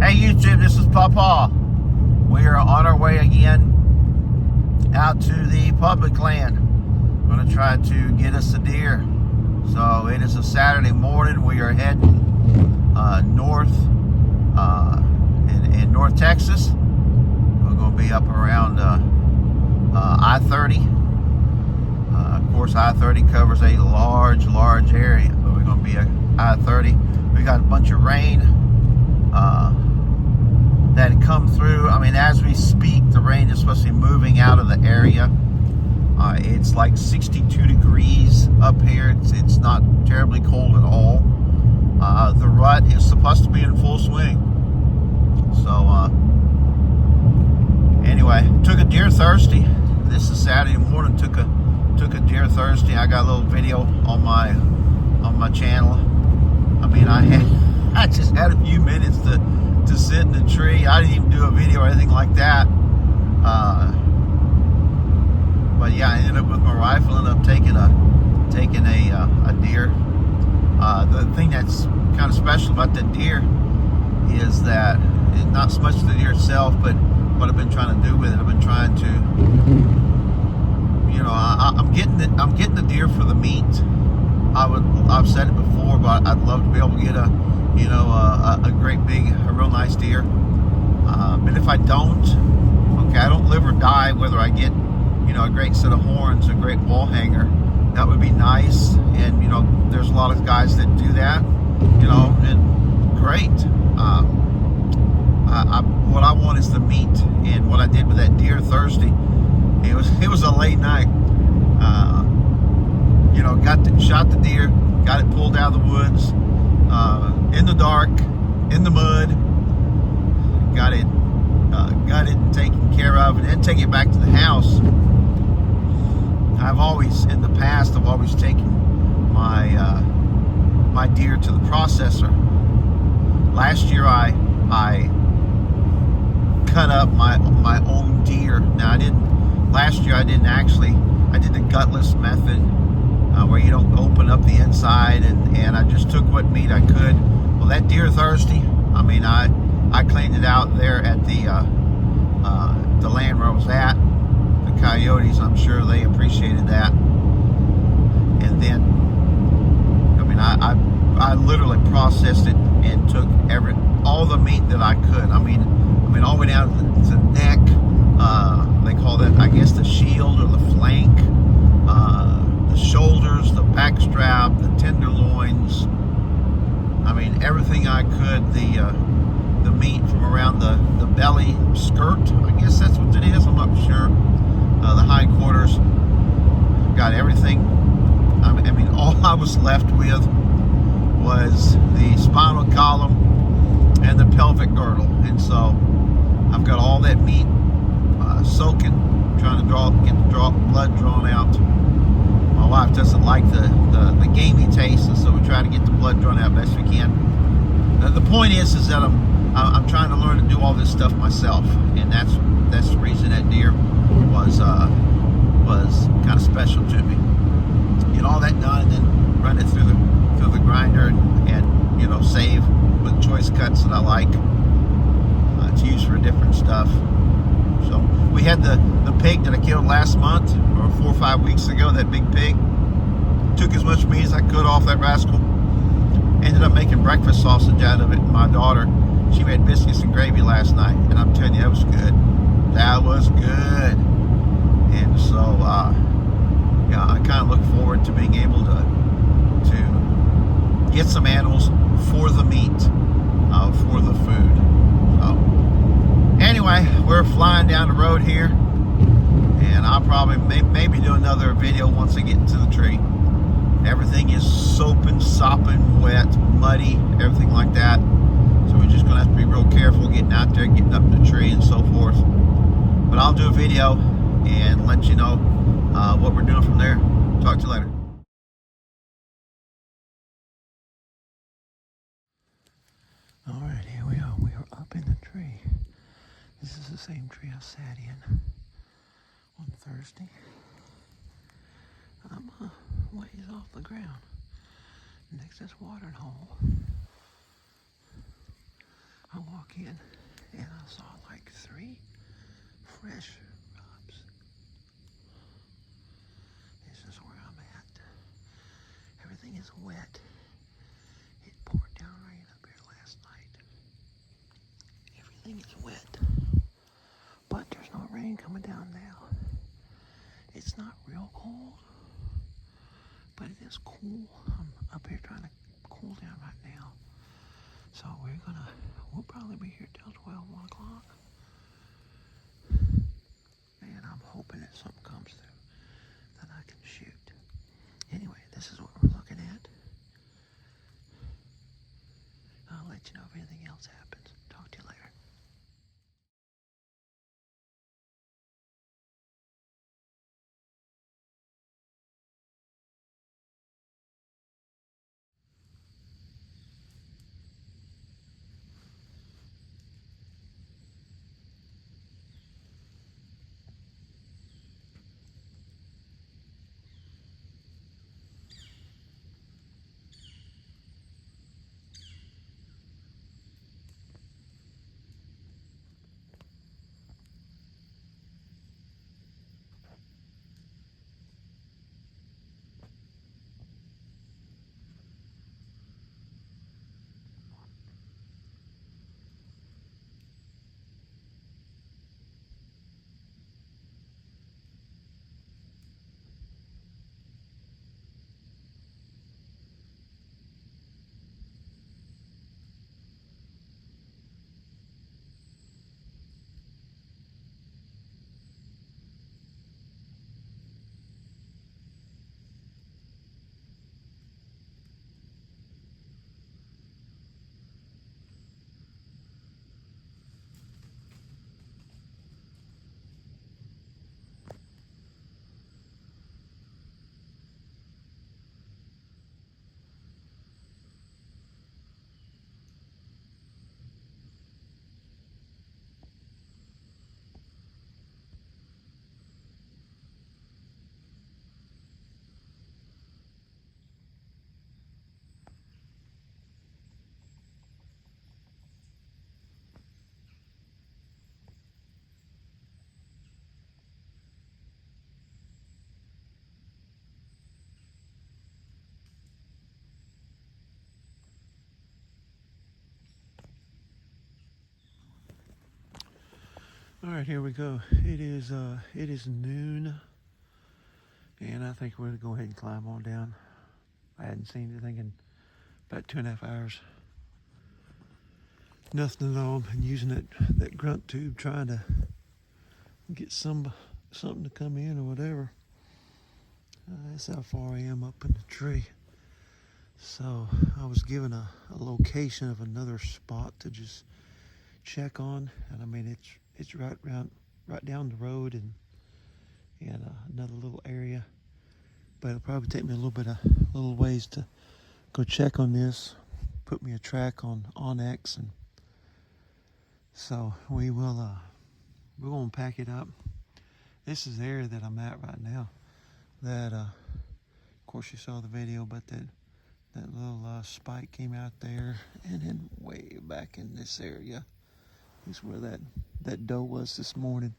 Hey YouTube, this is Papa. We are on our way again out to the public land. We're going to try to get us a deer. So it is a Saturday morning. We are heading north in North Texas. We're going to be up around I-30. Of course, I-30 covers a large area, but we're going to be at I-30. We got a bunch of rain that had come through. I mean, as we speak, the rain is supposed to be moving out of the area. It's like 62 degrees up here. It's not terribly cold at all. The rut is supposed to be in full swing. So anyway, took a deer Thursday. This is Saturday morning. Took a deer Thursday. I got a little video on my channel. I mean, I just had a few minutes to sit in the tree. I didn't even do a video or anything like that. But yeah, I ended up with my rifle and up taking a deer. The thing that's kind of special about that deer is that it's not so much the deer itself, but what I've been trying to do with it. I've been trying to, you know, I'm getting the deer for the meat. I've said it before, but I'd love to be able to get a great big, a real nice deer. But if I don't, okay, I don't live or die whether I get, a great set of horns, a great wall hanger. That would be nice. And, there's a lot of guys that do that, and great. What I want is the meat. And what I did with that deer Thursday, it was a late night. Shot the deer, got it pulled out of the woods, in the dark, in the mud, got it taken care of, and then take it back to the house. In the past, I've always taken my deer to the processor. Last year, I cut up my own deer. Now, last year I did the gutless method, where you don't open up the inside, and I just took what meat I could. Well, that deer Thursday, I mean, I cleaned it out there at the land where I was at. The coyotes, I'm sure they appreciated that. And then, I mean, I literally processed it and took all the meat that I could. I mean, all the way down to the neck. They call that, I guess, the shield or the flank. The shoulders, the back strap, the tenderloins. I mean, everything I could. The meat from around the belly skirt, I guess that's what it is. I'm not sure. The hindquarters. Got everything. I mean, all I was left with was the spinal column and the pelvic girdle, and so I've got all that meat soaking, trying to get the blood drawn out. My wife doesn't like the gamey taste, and so we try to get the blood drawn out best we can. The point is that I'm trying to learn to do all this stuff myself, and that's the reason that deer was kind of special to me. Get all that done, and then run it through the grinder and save with choice cuts that I like to use for different stuff. So we had the pig that I killed last month, or 4 or 5 weeks ago. That big pig. Took as much meat as I could off that rascal. Ended up making breakfast sausage out of it. And my daughter, she made biscuits and gravy last night, and I'm telling you, that was good. That was good. And so, I kind of look forward to being able to get some animals for the meat, for the food. So, anyway, we're flying down the road here, and I'll probably maybe do another video once I get into the tree. Everything is sopping, wet, muddy, everything like that. So we're just going to have to be real careful getting out there, getting up the tree and so forth. But I'll do a video and let you know what we're doing from there. Talk to you later. All right, here we are. We are up in the tree. This is the same tree I sat in on Thursday. I'm ways off the ground next to this watering hole. I walk in and I saw like 3 fresh rubs. This is where I'm at. Everything is wet. It poured down rain up here last night. Everything is wet. But there's no rain coming down now. It's not real cold, but it is cool. I'm up here trying to cool down right now. So we'll probably be here till 1 o'clock. And I'm hoping that something comes through that I can shoot. Anyway, this is what we're looking at. I'll let you know if anything else happens. Talk to you later. All right, here we go. It is noon, and I think we're gonna go ahead and climb on down. I hadn't seen anything in about 2.5 hours. Nothing at all. Been using that grunt tube trying to get something to come in or whatever. That's how far I am up in the tree. So I was given a location of another spot to just check on, and I mean it's right down the road and another little area. But it'll probably take me a little ways to go check on this. Put me a track on OnX, and so we're gonna pack it up. This is the area that I'm at right now. That of course you saw the video, but that little spike came out there, and then way back in this area is where that doe was this morning.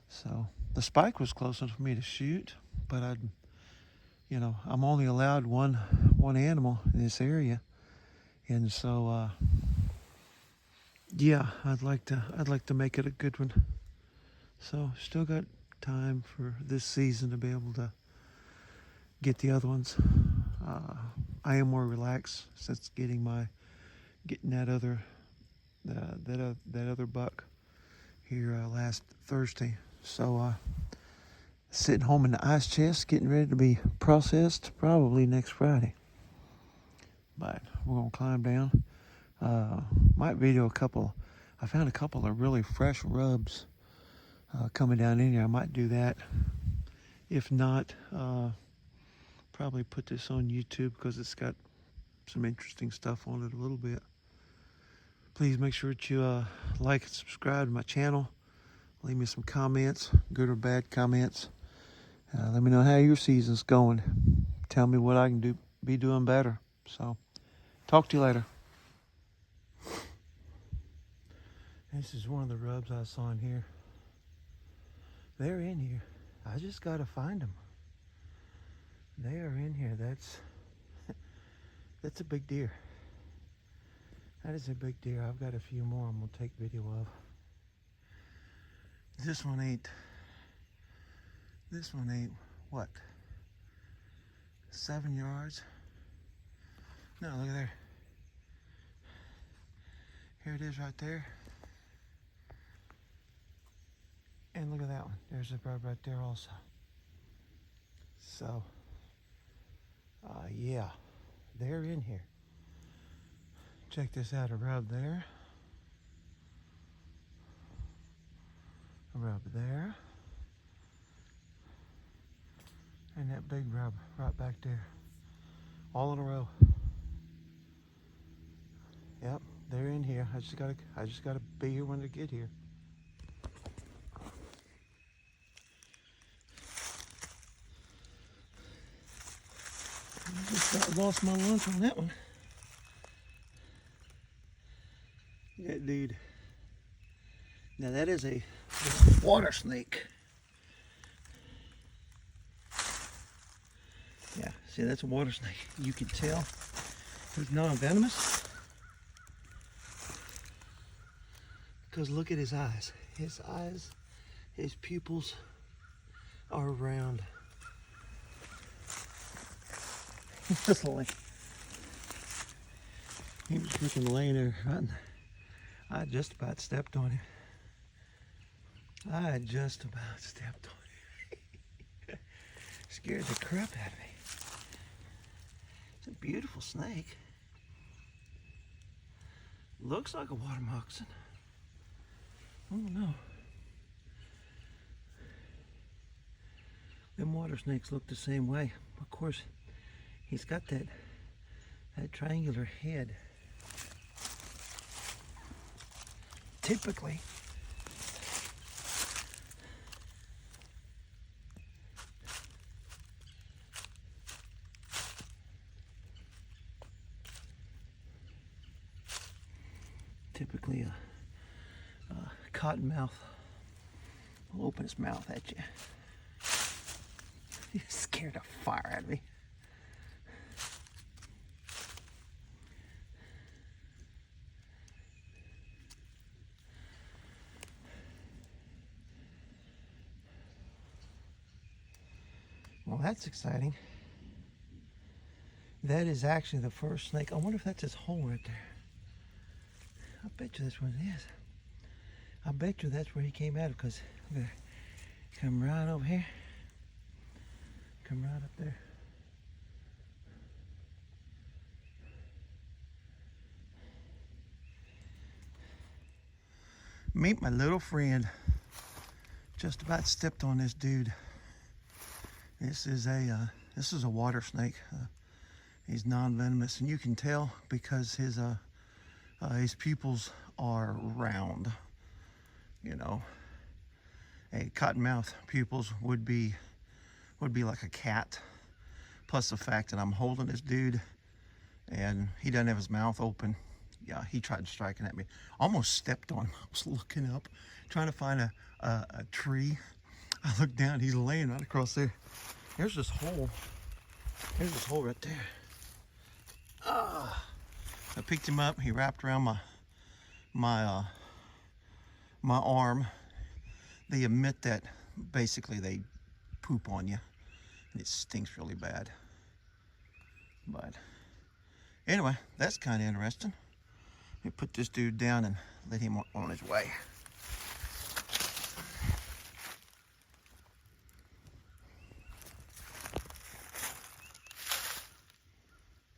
So the spike was close enough for me to shoot, but I'm only allowed one animal in this area, and so yeah, I'd like to make it a good one. So still got time for this season to be able to get the other ones. I am more relaxed since getting that other buck here last Thursday. So sitting home in the ice chest, getting ready to be processed probably next Friday. But we're gonna climb down. Might video a couple. I found a couple of really fresh rubs coming down in here. I might do that. If not, probably put this on YouTube because it's got some interesting stuff on it a little bit. Please make sure that you like and subscribe to my channel. Leave me some comments, good or bad comments. Let me know how your season's going. Tell me what I can be doing better. So, talk to you later. This is one of the rubs I saw in here. They're in here. I just gotta find them. They are in here. That's a big deer. That is a big deer. I've got a few more I'm gonna take video of. This one ain't what? 7 yards? No, look at there. Here it is right there. And look at that one. There's a bird right there also. So, yeah, they're in here. Check this out, a rub there. A rub there. And that big rub right back there. All in a row. Yep, they're in here. I just gotta be here when they get here. I just about lost my lunch on that one. That dude. Now that is a water snake. Yeah, see, that's a water snake. You can tell he's non-venomous because look at his eyes. His pupils are round. Just like he was freaking laying there. I just about stepped on him. Scared the crap out of me. It's a beautiful snake. Looks like a water moccasin. I don't know. Them water snakes look the same way. Of course, he's got that triangular head. Typically, a cottonmouth will open his mouth at you. He scared the fire out of me. Well, that's exciting. That is actually the first snake. I wonder if that's his hole right there. I bet you that's what it is. I bet you that's where he came out of, because look at that. Come right over here. Come right up there. Meet my little friend. Just about stepped on this dude. This is a water snake. He's non-venomous, and you can tell because his pupils are round. You know, a cottonmouth pupils would be like a cat. Plus the fact that I'm holding this dude, and he doesn't have his mouth open. Yeah, he tried striking at me. Almost stepped on him. I was looking up, trying to find a tree. I looked down. He's laying right across there. There's this hole. There's this hole right there. I picked him up. He wrapped around my arm. They admit that basically they poop on you, and it stinks really bad. But anyway, that's kind of interesting. Let me put this dude down and let him on his way.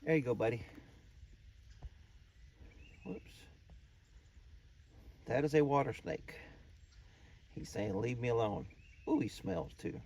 There you go, buddy. Whoops. That is a water snake. He's saying, leave me alone. Ooh, he smells too.